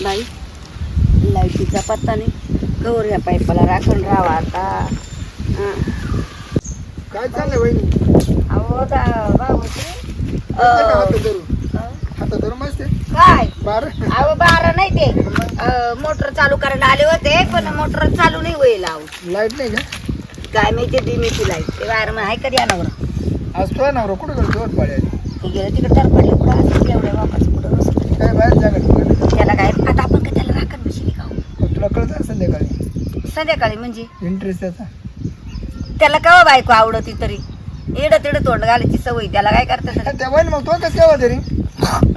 बाई लाईटीचा पत्ता नाही कवर ह्या पाईपाला राखून राहावा आता. काय चाललंय वहिनी? अहो हातात धरून मस्त काय बार अहो 12 नाही ते मोटर चालू करायला आले होते पण मोटर चालू नाही होईल. अहो लाईट नाही का? काय माहिती दिमीची लाईट ते वायर आहे कधी आणावर आज तो ना कुठं गेलो दोन पाळी आली ते गेलं तिकडे तर पडले कुठं असं एवढ्या वापस कुठं नसतं. काय बाहेर जागा ठिकाणी त्याला काय आता आपण का त्याला राखण बसली का हो? तुला कळत संध्याकाळी संध्याकाळी म्हणजे इंटरेस्ट त्याचा त्याला केव्हा बायको आवडती तरी एड तिडं तोंड घालायची सवय त्याला काय करतात त्या वहिनी मग तो कसं केव्हा तरी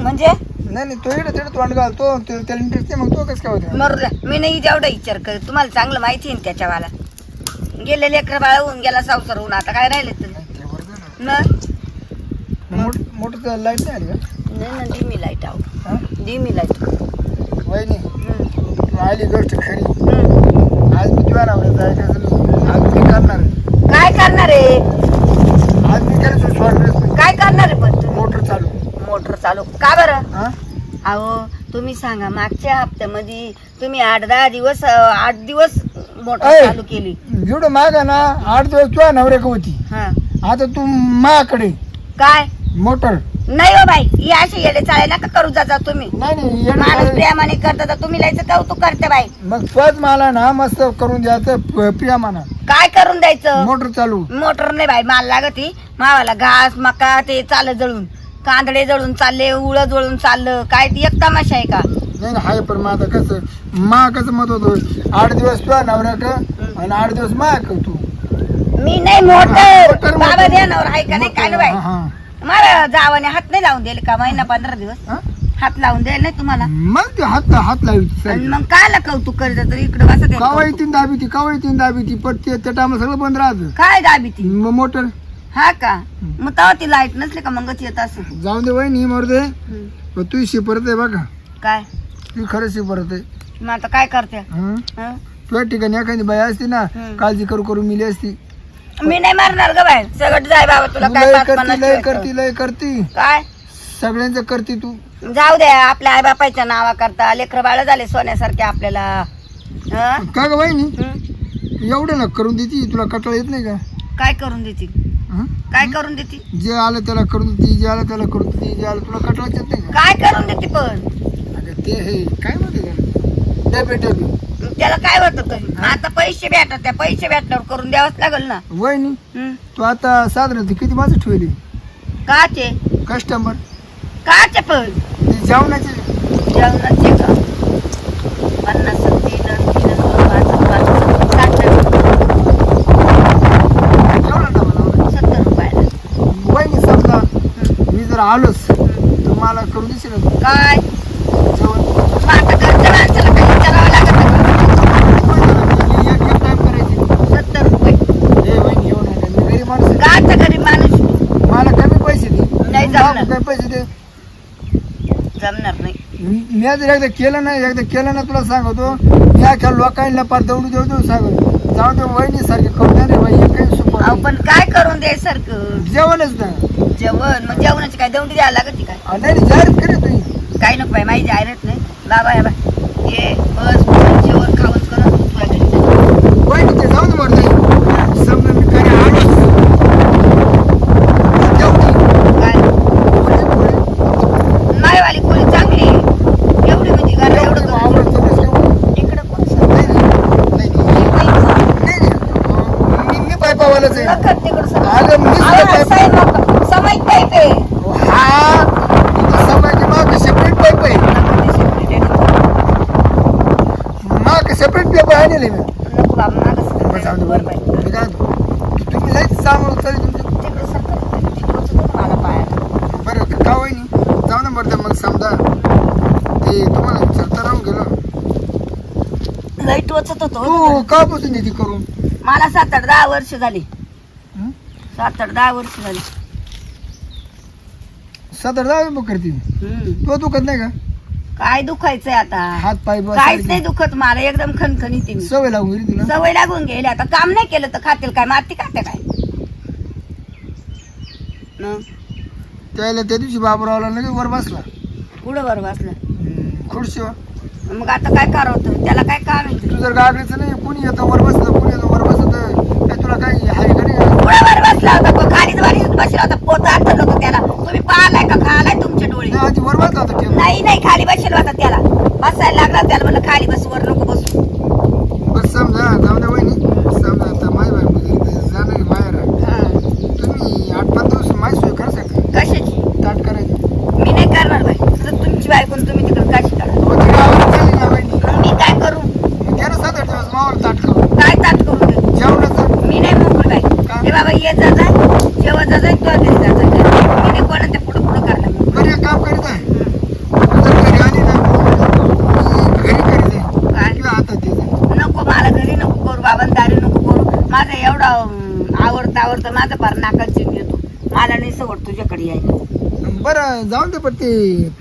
म्हणजे नाही तो इकडे तिकडे तोंड घालतो त्याला इंटरेस्ट नाही मग तो कसं केव्हा तरी मरू द्या मी नाही जेवढा विचार कर तुम्हाला चांगलं माहिती आहे त्याच्यावाला गेले लेकर बाळ होऊन गेला संसार होऊन आता काय राहिले तरी मोठं लाईट नाही आली का? नाही ना दिमी लाईट आहो हा? दिमी लाईट वहिनी तू आली गोष्ट खरी आज मी तुझ्या नावाला जायचं आज मी करणार काय करणार आहे आज मी करायचं शॉर्ट काय करणार आहे पण मोटर चालू का बरं हा अहो तुम्ही सांगा मागच्या हप्त्यामध्ये तुम्ही 8-10 दिवस 8 दिवस मोटर ऐ. चालू केली. जेवढं मागा ना 8 दिवस तुझ्या नवऱ्याक होती हा आता तू माझ्याकडे काय मोटर नाही हो बाई ही अशी येडे चाळे नका करू जाता तुम्ही नाही येणं माणूस काय? प्रेमाने करता तर तुम्ही लायचं कौतुक करते बाई मग तोच मला ना मस्त करून द्यायचं प्रियामाना काय करून द्यायचं मोटर चालू मोटर नाही बाई माल लागती मावाला घास मका ते चाल जळून कांदडे जळून चालले उळ जळून चाललं काय ती एक तमाशा आहे का? नाही हाय पण मग आता कसं मत होतं 8 दिवस तुझ्या नवऱ्याक आणि 8 दिवस माझ्याक तू मी नाही मोटर मोटर बाबा मोटर. देणार आहे का नाही काय नाही बाई हा. मला जावाने हात नाही लावून दिले का महिना 15 दिवस हा? हात लावून द्यायला नाही तुम्हाला मग ते हात लावी आणि मग कायला कौतुक करत तर इकडे बसत आहे कावळी कौतुक. तीन दाबी ती पण त्या टायमा सगळं बंद राहतं काय दाबी ती मोटर हा का मग तेव्हा ती लाईट नसली का मगच येत असं जाऊन दे वहिनी मरू दे पण तू शिपरत आहे बघा काय तू खरं शिपरत आहे मग आता काय करते हं? हं? तुझ्या ठिकाणी एखादी बाई असती ना काळजी करू मिली असती मी नाही मारणार ग बाय सगळं जाय बाबा तुला काय लय पाच पन्नास लय करती काय सगळ्यांचं करती तू जाऊ द्या आपल्या आई बापाच्या नावा करता लेकर बाळ झाले सोन्यासारखे आपल्याला हं? का ग वहिनी हं? एवढं ना करून देती तुला कटाळा येत नाही का काय करून देते हं? काय करून देते जे आलं त्याला करून देती जे आलं त्याला करून देती जे आलं तुला कटाळा येत नाही का काय करून देते पण अगं ते हे काय म्हणते त्याला? डबे त्याला काय होतं तरी आता पैसे भेटत त्या पैसे भेटल्यावर करून द्यावंच लागल ना वहिनी हं? तू आता साधारण किती माणसं ठेवली काचे कस्टमर काचे पण जेवणाचे जेवणाचे का 50 3 5 जेवणार ना मला 70 रुपयाला वहिनी समजा मी जर आलोच तर मला करून देशील ना तू? काय जेवण मग आता घरच्या माणसाला काही विचारावं लागत एक टाइम करायची 70 रुपये हे वहिनी येऊ नका मी गरीब माणूस आहे. काचा गरीब माणूस मला कमी पैसे दे नाही जमणार. कमी पैसे दे जमणार नाही मी जर एकदा केलं ना तुला सांगतो मी अख्या लोकांना पार दौडू देऊ सांगतो जाऊन दे वहिनी सारखे करून द्या रे बाई हे काही सुपर अहो पण काय करून द्याय सारखं जेवणच ना जेवण मग जेवणाची काय दौंडी द्यायला लागत काय नाही जाहीर करे तुम्ही काही नको बाई माहिती जाहिरात नाही बाबा या बाय ये बस जेवण खावण करत तुझ्या घरी जा. वहिनी ते जाऊन मरते समजा मी घरी आलोच जेवती काय मायवाली कोणी चांगली आहे. एवढी म्हणजे घरा एवढं करून आवडत इकडं कोण सांगतं? मी पायपावालाच आहे नखत तिकडं सगळं. अगं मी अहो, सुद्धा असं आहे नको. समाज पाईप आहे. हा समाज माग सेपरेट पाईप आहे माग सेपरेट पेपर आणले मी नको बाबा, मागं सगळं बस जाऊ दे वर बाई. मी काय म्हणतो, तुम्ही लयच सांभाळून चालेल तुमचं तिकडं सरकत नाही. तिकडं होतं मला पायाला. बरं का वहिनी जाऊ ना बरं मग समजा ते तुम्हाला विचारता राहून गेलं लाईट वाचत होतो तू कापासून येते करून मला 7-8-10 वर्ष झाली हं? 7-8-10 वर्ष झाली 7-8 रुपये करते तो दुखत नाही का काय दुखायचंय आता हात पाय काहीच नाही दुखत मला एकदम खणखणीत मी सवय लागून गेली तुला सवय लागून गेली आता काम नाही केलं तर खातील काय मारती खाते काय न? त्याला त्या दिवशी बाबरावला लगेच वर बसला पुढं वर बसलं खुर्शीवर मग आता काय करावं त्याला काय काम आहे तू जर गागडीचं नाही कुणी येतं वर बसलं कुणी येतं वर बसत काय तुला काही आहे का नाही पुढावर बसला होता तो खालीच वारीत बसला होता पोत आटलं होतं त्याला तुम्ही पाहिलाय का खालाय तुमचे डोळे नाही, आधी वर बसला होता टेबल नाही खाली बसला होता त्याला बसायला लागला त्याला म्हणलं खाली बस वर नको बसू बस समजा जाऊ दे वहिनी समजा आता माय बाय जाणार आहे बाहेर हा. तुम्ही 8-5 दिवस माय सोय करता का कशाची ताट करायची मी नाही करणार बाई तर तुमची बायकोन तुम्ही तिकडे काशी करा हो, ती गावाला चालली ना वहिनी मग मी काय करू मग घ्या ना 7-8 दिवस मावाला ताट करू काय ताट करू दे? जेवणाचं मी नाही मोकळी बाई ते बाबा ये जा जेवण जा तो घरी जा मी नाही कोणाच्या पुढं करणार बरं एक काम करीत आहे जर घरी आली ना घरी करीत आहे काय किंवा आता ते नको मला घरी नको करू बाबांदारी नको करू माझं एवढं आवडतं माझं फार नाकात येतो मला नाही सवड तुझ्याकडे यायला बरं जाऊन दे पण ते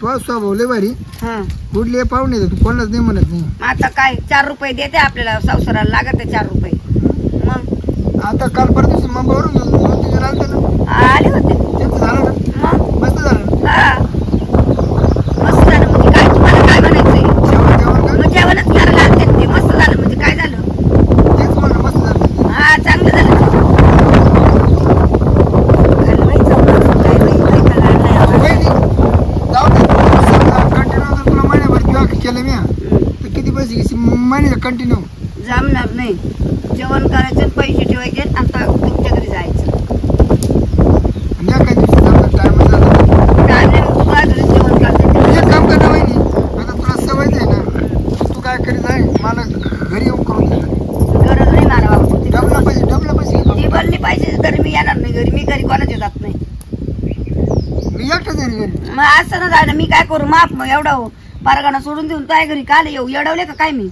तुझा स्वभाव लय भारी हं कुठले पाहुणे तू कोणाच नाही म्हणत नाही मग आता काय 4 रुपये देते आपल्याला संसाराला लागत आहे 4 रुपये मग आता काल परदिवशी मुंबईवरून 2-3 जण आलते ना आले होते त्यांचं झालं ना मग मस्त झालं ना हा मस्त झालं म्हणजे काय तुम्हाला काय म्हणायचंय जेवण जेवण का मग जेवणच करायला आलते ते मस्त झालं म्हणजे काय झालं तेच म्हणलं मस्त झालं हा चांगलं झालं खाल्लं बाई, चवलं, काय बाई, काय खाल्लं आणलंय आता. वहिनी जाऊ दे समजा कंटिन्यू जर तुला महिन्याभर किंवा केलं मी तर किती पैसे घेशील महिन्याला कंटिन्यू जमणार नाही जेवण करायचं आणि पैसे ठेवायचे आणि आता तुमच्या घरी जायचं आणि एका दिवशी समजा टाइम झाला काय नाही मग तू काय घरी जेवण करते एक काम कर ना वहिनी आता तुला सवय आहे ना तू काय करीत आहे मला घरी येऊन करून दे गरज नाही मला बाबा तुझी. डबला पैसे घेतो ती बनली पाहिजे तरी मी येणार नाही घरी मी घरी कोणाच्या जात नाही मी एकटाच येईल घरी मग असं ना जायला मी काय करू माफ मग एवढं पारगाणा सोडून देऊन काय घरी काल येऊ येडवले का काय मी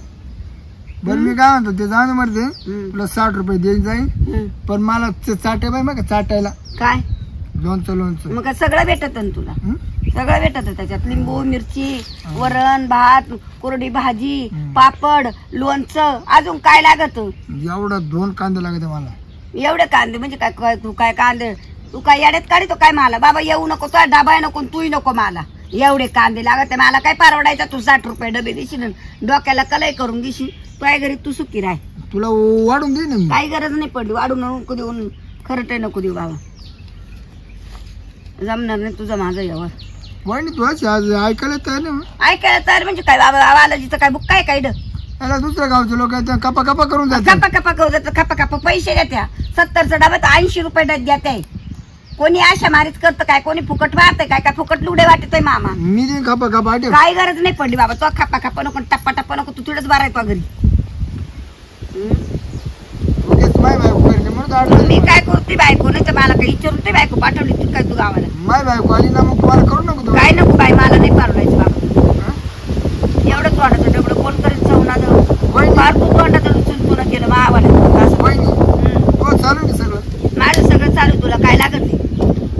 बरं मी काय म्हणतो ते जाऊन मरते हम्म. तुला 60 रुपये देईल जाईल हं. पण मला ते चाटे बाई मग चाटायला काय लोणचं मग काय सगळं भेटत ना तुला हं? सगळं भेटत त्याच्यात लिंबू मिरची वरण भात कोरडी भाजी हं. पापड लोणचं अजून काय लागत एवढा 2 कांदे लागते मला एवढे कांदे म्हणजे काय काय तू काय कांदे तू काय याड्यात काढतो काय मला बाबा येऊ नको तुझा डबा नको तूही नको मला एवढे कांदे लागत आहे. मला काय परवडायचा तू 60 रुपये डबे देशील आणि डोक्याला कलई करून घेशील तुझ्या घरी तू सुखी राह तुला वाढून दे ना मी काही गरज नाही पडली वाढून नको देऊन खरं ते नको देऊ बाबा जमणार नाही तुझं माझं यावर वहिनी तू अशी आज ऐकायला तयार नाही मग. ऐकायला तयार म्हणजे काय बाबा बालाजीचं काय बुक काय काय याला दुसऱ्या गावचे लोक आहेत, कपा कपा करून जातात खपा खपा करू जातं खपा खपा पैसे देत्या 70चा डबा तर 80 रुपये देते कोणी आशा मारीत करतं काय कोणी फुकट मारतंय काय काय फुकट लुडे वाटतंय मामा मी दे कपा कपा आटे काय गरज नाही पडली बाबा तो खपा खपा नको टप्पा टप्पा नको तू तिथेच बारा येतो घरी माय बायको करणे म्हणून तर अडचण मी आहे. काय करते बायको नाही तर मला काही विचारून ते बायको पाठवली तू काय तू गावाला माय बायको आली ना मग तुम्हाला करू नको तू काय नको बाई मला नाही परवडायचं बाबा हा? एवढंच वाटत तेवढं कोण करीत चवना वहिनी फार तू तोंडाचं तुला केलं मावाला वहिनी हो चालू आहे सगळं माझं सगळं चालू तुला काय लागत नाही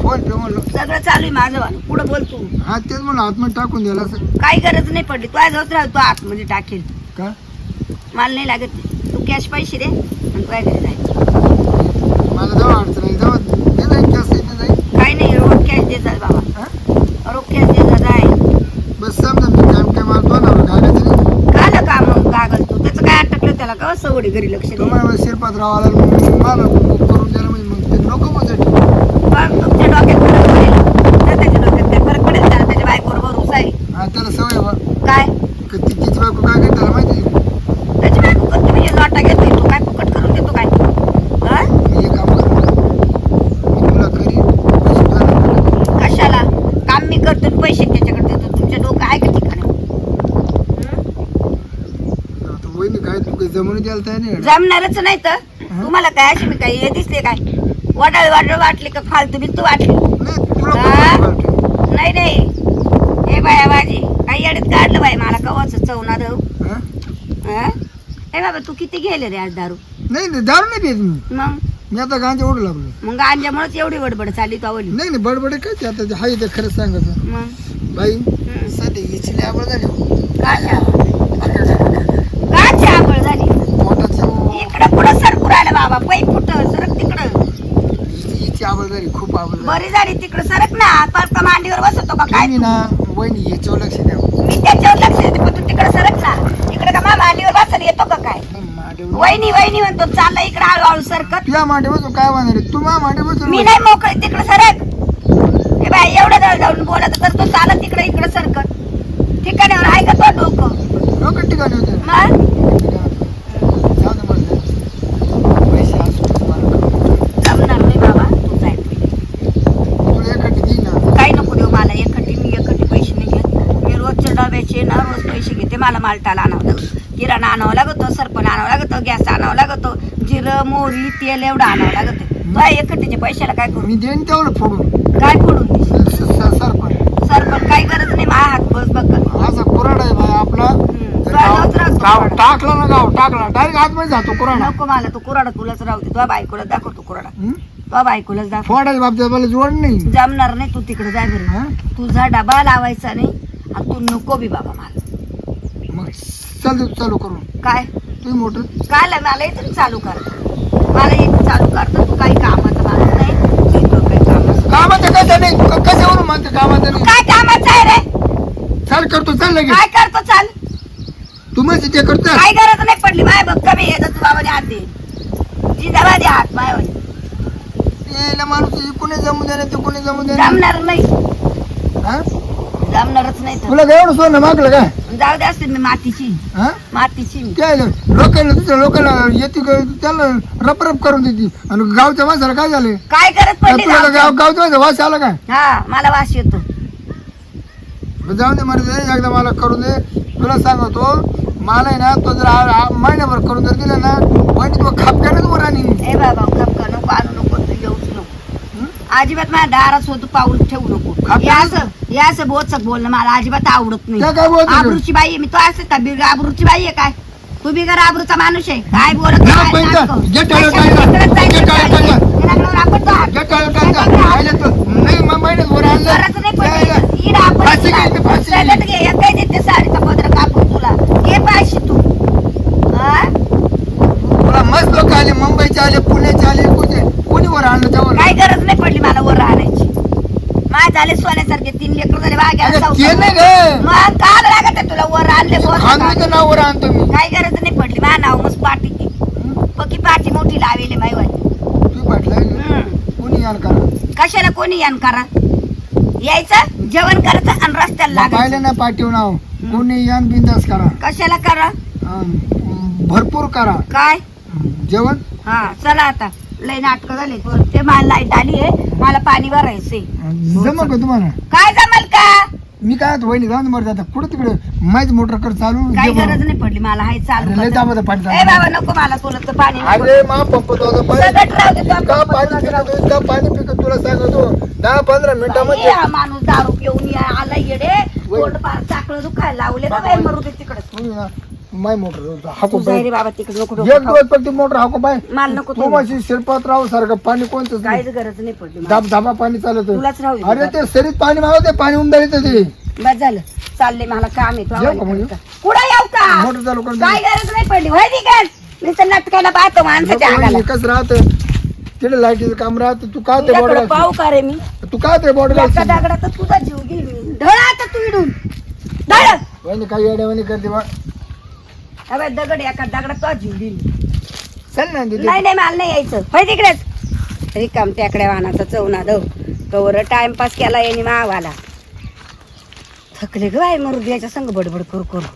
फोन पे म्हणलं सगळं चालू आहे माझं वालं पुढं बोल तू हा तेच म्हणलं आतमध्ये टाकून द्यायला असं काही गरज नाही पडली तू आज होत राह तू आतमध्ये टाकेल का मला नाही लागत तू कॅश पैसे दे आणि तुझ्या घरी जाय मला जवळ अडचण आहे जवळ दे जाईल जास्त येते जाईल काही नाही रोड कॅश दे जा बाबा हा रोड कॅश दे जा जाय बस समजा मी काय मला दोन गाड्याचं नाही काल का मग कागल तू त्याचं काय अटकलं त्याला का सवडी घरी लक्ष दे तुम्हाला शिरपात्राव आला मला करून द्यायला म्हणजे मग ते नको मग पण तुमच्या डोक्यात फरक पडेल तर त्याच्या डोक्यात काय फरक पडेल त्याला त्याच्या बायकोवर भरोसा आहे हा त्याला सवय बा काय तिची बायको काय करते त्याला माहिती आहे. त्याची बायको करते म्हणजे लाटा घेतोय तू काय फुकट करून देतो काय हा मी एक काम करतो मी तुला घरी पैसे द्यायला कशाला काम मी करतो आणि पैसे त्याच्याकडे देतो तुमच्या डोकं आहे का ठिकाणी आता वहिनी काय तू काही जमून द्यायला तयार नाही जमणारच नाही तर तुम्हाला काय अशी मी काय हे दिसले काय वडाळ वाडळ वाटले का फालतू बिलतू वाटली नाही तुला हा? कोण वाटतं? नाही नाही हे बाया बाजी काही अडत काढलं बाई मला कवाच चवना देऊ हा? हे बाबा तू किती गेले रे आज दारू नाही नाही दारू नाही पित मी मग मी आता गांजा ओढू लागलो मग गांजामुळेच एवढी बडबड चालली तू आवडली नाही नाही बडबड काय ते आता हाय ते खरंच सांगायचं मग बाई सध्या हिची लय आवड झाली हो. काची आबळ झाली पोटाची हो. इकडं पुढं सरकू राहिलं बाबा पै फुट सरक तिकडं हिची आवड झाली खूप आवड झाली बरी झाली तिकडं सरक ना परका मांडीवर बसतो का काय तुम्ही ना वहिनी याच्यावर लक्ष द्या मी त्याच्यावर लक्ष देते पण तू तिकडं सरक ना वहिनी वहिनी म्हणतो चालला इकडे हळूहळू सरकत. तुझ्या मांडी बसून काय म्हणणार आहे? तू माझ्या मांडी बसून मी नाही मोकळी तिकडे सरक. हे बाय एवढं जवळ जाऊन बोलत तर तो चालत तिकडे इकडे सरकत. ठिकाणावर आहे का तो डोकं? लोक ठिकाणी होते मग जाऊ दे म्हणलं. पैसे असू जमणार नाही बाबा तू जाय पहिले. तुला एखादी दे ना. काही नको देऊ मला एकटी. मी एकटी पैसे नाही घेत. मी रोजच्या डब्याचे ना रोज पैसे घेते. मला मालटाला आणावं लागतं, किराणा आणावं लागतो, सरपण आणावं लागतो, गॅस आणावं लागतो, जिरं मोहरी तेल एवढं आणावं लागत. तुला एकटीच्या पैशाला काय करू? मी देईन तेवढं फोडून काय फोडून देशील? सरपण सरपण काही गरज नाही. माझ्या हात बस बघ. असा कुराड आहे भाई आपला. तुलाच राहतो गाव कुऱ्हाड. टाकला ना, गाव टाकला डायरेक्ट आतमध्ये जातो कुराड. नको मला तू कुराडा तुलाच राहू दे. तुझ्या बायकोला दाखवतो कुराडा. तुझ्या बायकोलाच दाखव. फोडायच्या बाबतीत मला जोड नाही. जमणार नाही. तू तिकडे जाय बरं. हा? तुझा डबा लावायचा नाही आणि तू नको बी बाबा मला. मग चालू करून काय तुम्ही मोटर काय मला इथून चालू कर. मला इथून चालू करतो. तू काही कामाचं माणूस नाही. तुझं काही कामाचं कामाचं कसं नाही. कशावरून म्हणते कामाचं नाही? काय कामाचं आहे रे? चाल करतो, चाल लगेच. काय करतो चाल. तू म्हणजे ते करतो. काय गरज नाही पडली. माय बघ कमी येत तू बाबाने हात दे. जिजाबा दे हात माय यायला माणूस कोणी जमू दे ते कोणी जमू दे. जमणार नाही. हा? जमणारच नाही तर तुला काय एवढं सोनं मागलं काय? जाऊ दे. असते मी मातीची हा? मातीची मी. काय लोकांना दुसऱ्या लोकांना येते त्याला रपरप करून देते. आणि गावच्या माणसाला काय झालं? काय गरज पडली तुला जाऊ दे. गावच्या माणसा वास आला काय? हा मला वास येतो. जाऊ दे मला एकदा मला करून दे. तुला सांगतो मला आहे ना तो जर महिन्याभर करून जर दिला ना म्हणजे तो खापक्यानच वर आणि ए बाबा खपका नको आणू नको. तू येऊच नको. अजिबात माझ्या दारात होतो पाऊल ठेवू नको. हे असं बोचक बोलणं मला अजिबात आवडत नाही. त्या काय बोलतो तू? आबरूची बाई आहे मी. तो असं का बिगर आबरूची बाई आहे काय? तू बिगर आबरूचा माणूस आहे. काय बोलत ना, काय पण नाटकं? जे टाळं कशाला टाळलं, तिकडंच जायचं जे टाळं काय? टाळलं. त्या नागरावर आपण तो हात. जे टाळं टाळलं, राहिलं तर नाही महिन्यात वर आणलं. गरज नाही त्याला पडली. इड आपण फाशी घे, मी फाशी घे. सगळं घे. एक काही देते साडीचा पदर कापून तुला. घे पाचशे तू. हा? तुला मस्त लोक आले, मुंबईचे आले, पुण्याचे आले, कोणी वर आणलं त्यावर? काय गरज नाही पडली मला वर राहण्याची. माझ झाले सोन्यासारखे 3 लेकर झाले वाघ्याला अगं, सावकार. ते नाही ग. मग काल लागत आहे तुला वर आणले बोल. खानवीचं नाव वर आणतो मी. काय गरज नाही पडली. माझं नाव मस्त पाटी ती पक्की पाठी मोठी लावेली माई वाली. तू पाठला कोणी याल करा. कशाला कोणी यान करा. यायचं जेवण करायचं आणि रस्त्याला पाहिलं लागायचं. ना पाठीव नाव कोणी यान बिंदास करा. कशाला करा. भरपूर करा काय जेवण. हा चला आता लय नाटक झाले. ते मला लाईट आली आहे. मला पाणी भरायचंय. जमल का तुम्हाला? काय जमल का? मी काय वहिनी जाऊन मरत आता कुठं तिकडे माझी मोटर कर चालू काही जेवण. गरज नाही पडली मला. हाय चालू अरे लय कर. दाबात पाणी ए बाबा नको मला तुला तर पाणी नको. अरे मा पंप तो आता पाणी सगळं राहू दे. का पाणी पिकतो इतका पाणी पिकत तुला सांगतो 10-15 मिनिटामध्ये. हा माणूस दारू पिऊन आला येडे. पोट पार चाकलं दुखायला लावले का बाई मरू दे तिकडे. माय मोटर हाको तू जाय रे बाबा तिकडे नको एक डोकं खाऊ. दिवस फक्त मोटर हाको बाय. मला नको तू माझी शिरपातराव सारखं पाणी कोणतं काहीच गरज नाही पडली मला. धाबा पाणी चालत. तुलाच राहू दे. अरे ते सरीत पाणी मावते पाणी उमदाळीत ते बस झालं. चालले मला काम आहे. येऊ का म्हणजे? कुठं येऊ का? मोटर चालू करून काय गरज नाही पडली. होय तिकड मी तर नाटकाला पाहतो माणसाच्या अंगाला. कस राहत तिथे लाईटीचं काम राहत. तू का ते तुझ्याकडे बॉर्डर पाहू का रे मी? तू का ते बॉर्डर एका दगडात तुझा जीव घेईल मी. ढळ आता तू इडून ढळ. वहिनी काही येड्यावानी करते बा. अबे दगड एका दगडात तुझा जीव घेईल. चल ना तिथे. नाही नाही मला नाही यायचं. होय तिकडेच रिकाम त्याकडे वाहनाचा चवना दव कवर टाइमपास केला यांनी मावाला. थकले ग बाय मरू द्यायच्या संग बडबड करू करू.